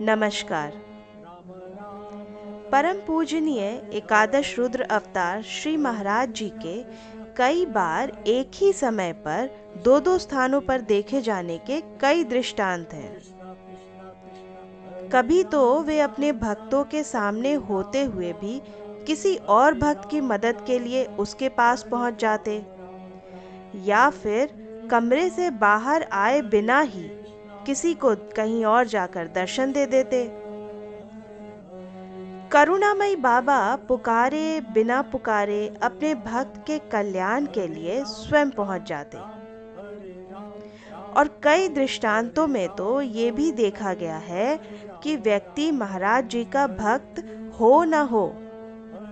नमस्कार। परम पूजनीय एकादश रुद्र अवतार श्री महाराज जी के कई बार एक ही समय पर दो दो स्थानों पर देखे जाने के कई दृष्टांत हैं। कभी तो वे अपने भक्तों के सामने होते हुए भी किसी और भक्त की मदद के लिए उसके पास पहुंच जाते, या फिर कमरे से बाहर आए बिना ही किसी को कहीं और जाकर दर्शन दे देते। करुणामयी बाबा पुकारे बिना पुकारे अपने भक्त के कल्याण के लिए स्वयं पहुंच जाते। और कई दृष्टांतों में तो ये भी देखा गया है कि व्यक्ति महाराज जी का भक्त हो न हो,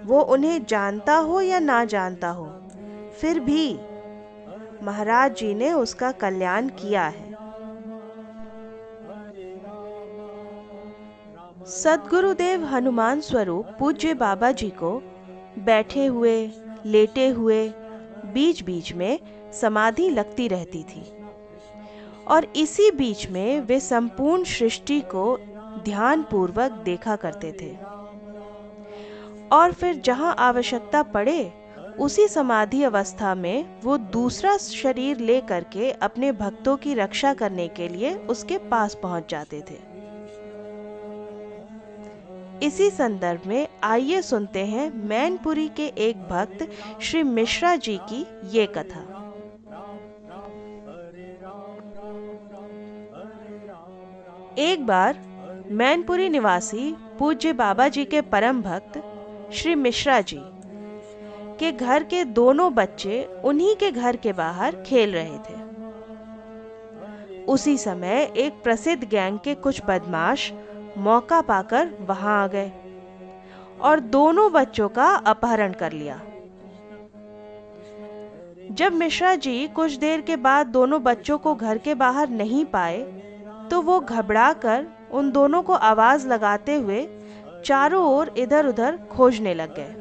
वो उन्हें जानता हो या ना जानता हो, फिर भी महाराज जी ने उसका कल्याण किया है। सद्गुरुदेव हनुमान स्वरूप पूज्य बाबा जी को बैठे हुए, लेटे हुए, बीच बीच में समाधि लगती रहती थी, और इसी बीच में वे संपूर्ण सृष्टि को ध्यानपूर्वक देखा करते थे। और फिर जहाँ आवश्यकता पड़े उसी समाधि अवस्था में वो दूसरा शरीर ले करके अपने भक्तों की रक्षा करने के लिए उसके पास पहुंच जाते थे। इसी संदर्भ में आइए सुनते हैं मैनपुरी के एक भक्त श्री मिश्रा जी की ये कथा। एक बार मैनपुरी निवासी पूज्य बाबा जी के परम भक्त श्री मिश्रा जी के घर के दोनों बच्चे उन्हीं के घर के बाहर खेल रहे थे। उसी समय एक प्रसिद्ध गैंग के कुछ बदमाश मौका पाकर वहां आ गए और दोनों बच्चों का अपहरण कर लिया। जब मिश्रा जी कुछ देर के बाद दोनों बच्चों को घर के बाहर नहीं पाए तो वो घबराकर उन दोनों को आवाज लगाते हुए चारों ओर इधर उधर खोजने लग गए,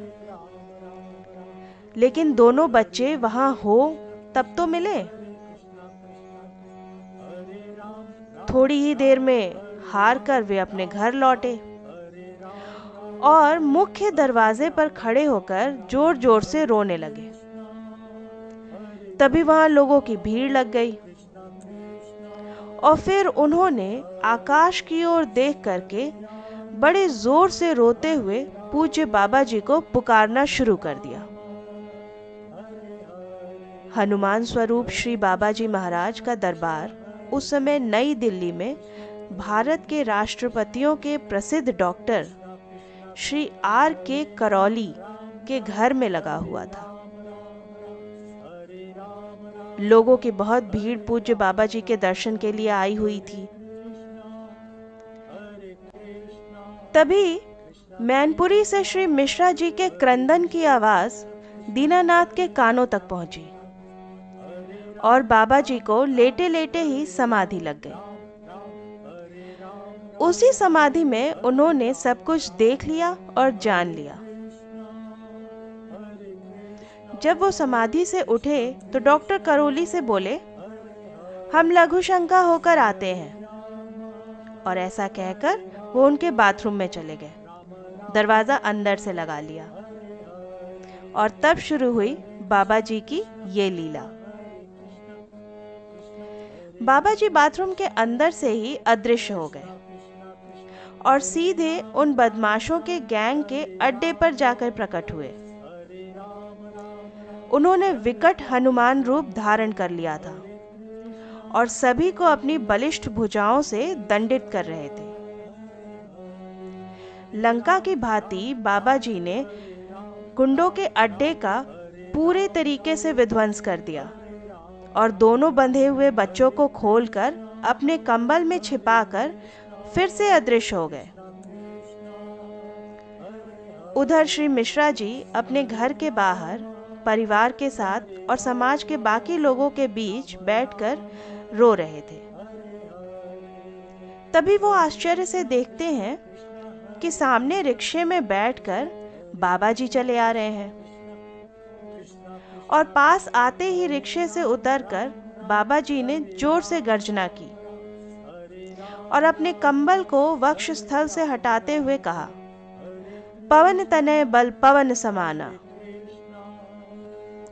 लेकिन दोनों बच्चे वहां हो तब तो मिले। थोड़ी ही देर में हार कर वे अपने घर लौटे और मुख्य दरवाजे पर खड़े होकर जोर जोर से रोने लगे। तभी वहां लोगों की भीड़ लग गई और फिर उन्होंने आकाश की ओर देख करके बड़े जोर से रोते हुए पूज्य बाबा जी को पुकारना शुरू कर दिया। हनुमान स्वरूप श्री बाबा जी महाराज का दरबार उस समय नई दिल्ली में भारत के राष्ट्रपतियों के प्रसिद्ध डॉक्टर श्री R.K. करौली के घर में लगा हुआ था। लोगों की बहुत भीड़ पूज्य बाबा जी के दर्शन के लिए आई हुई थी। तभी मैनपुरी से श्री मिश्रा जी के क्रंदन की आवाज दीनानाथ के कानों तक पहुंची और बाबा जी को लेटे लेटे ही समाधि लग गई। उसी समाधि में उन्होंने सब कुछ देख लिया और जान लिया। जब वो समाधि से उठे तो डॉक्टर करौली से बोले, हम लघु शंका होकर आते हैं। और ऐसा कहकर वो उनके बाथरूम में चले गए, दरवाजा अंदर से लगा लिया। और तब शुरू हुई बाबा जी की ये लीला। बाबा जी बाथरूम के अंदर से ही अदृश्य हो गए और सीधे उन बदमाशों के गैंग के अड्डे पर जाकर प्रकट हुए। उन्होंने विकट हनुमान रूप धारण कर लिया था और सभी को अपनी बलिष्ठ भुजाओं से दंडित कर रहे थे। लंका की भांति बाबा जी ने गुंडों के अड्डे का पूरे तरीके से विध्वंस कर दिया और दोनों बंधे हुए बच्चों को खोलकर अपने कंबल में छिपाकर फिर से अदृश्य हो गए। उधर श्री मिश्रा जी अपने घर के बाहर परिवार के साथ और समाज के बाकी लोगों के बीच बैठकर रो रहे थे। तभी वो आश्चर्य से देखते हैं कि सामने रिक्शे में बैठकर बाबा जी चले आ रहे हैं और पास आते ही रिक्शे से उतरकर बाबा जी ने जोर से गर्जना की और अपने कंबल को वक्ष स्थल से हटाते हुए कहा, पवन तनय बल पवन समाना।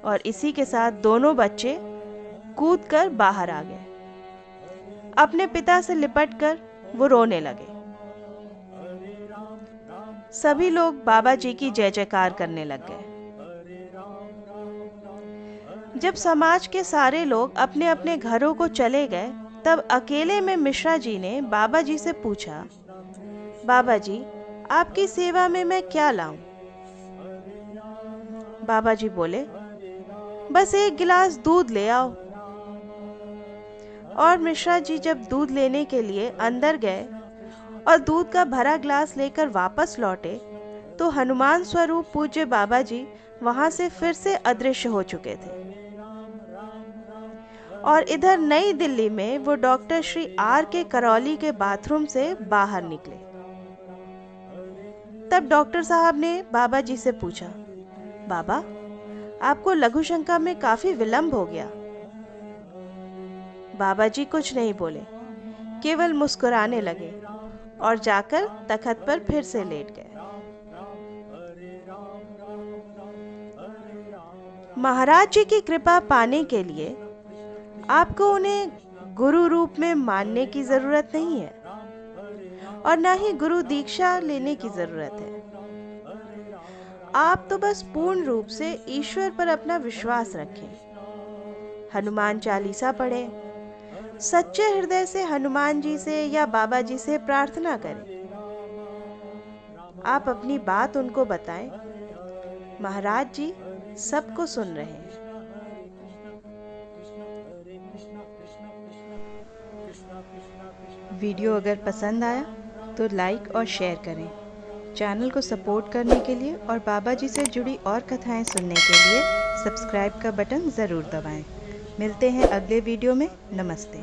और इसी के साथ दोनों बच्चे कूदकर बाहर आ गए। अपने पिता से लिपटकर वो रोने लगे। सभी लोग बाबा जी की जय जयकार करने लग गए। जब समाज के सारे लोग अपने अपने घरों को चले गए, तब अकेले में मिश्रा जी ने बाबा जी से पूछा, बाबा जी, आपकी सेवा में मैं क्या लाऊं? बाबा जी बोले, बस एक गिलास दूध ले आओ। और मिश्रा जी जब दूध लेने के लिए अंदर गए और दूध का भरा ग्लास लेकर वापस लौटे, तो हनुमान स्वरूप पूज्य बाबा जी वहां से फिर से अदृश्य हो चुके थे। और इधर नई दिल्ली में वो डॉक्टर श्री आर के करौली के बाथरूम से बाहर निकले। तब डॉक्टर साहब ने बाबा जी से पूछा, बाबा, आपको लघु शंका में काफी विलंब हो गया। बाबा जी कुछ नहीं बोले, केवल मुस्कुराने लगे और जाकर तखत पर फिर से लेट गए। महाराज जी की कृपा पाने के लिए आपको उन्हें गुरु रूप में मानने की जरूरत नहीं है और न ही गुरु दीक्षा लेने की जरूरत है। आप तो बस पूर्ण रूप से ईश्वर पर अपना विश्वास रखें, हनुमान चालीसा पढ़ें, सच्चे हृदय से हनुमान जी से या बाबा जी से प्रार्थना करें। आप अपनी बात उनको बताएं, महाराज जी सबको सुन रहे हैं। वीडियो अगर पसंद आया तो लाइक और शेयर करें। चैनल को सपोर्ट करने के लिए और बाबा जी से जुड़ी और कथाएं सुनने के लिए सब्सक्राइब का बटन ज़रूर दबाएं। मिलते हैं अगले वीडियो में। नमस्ते।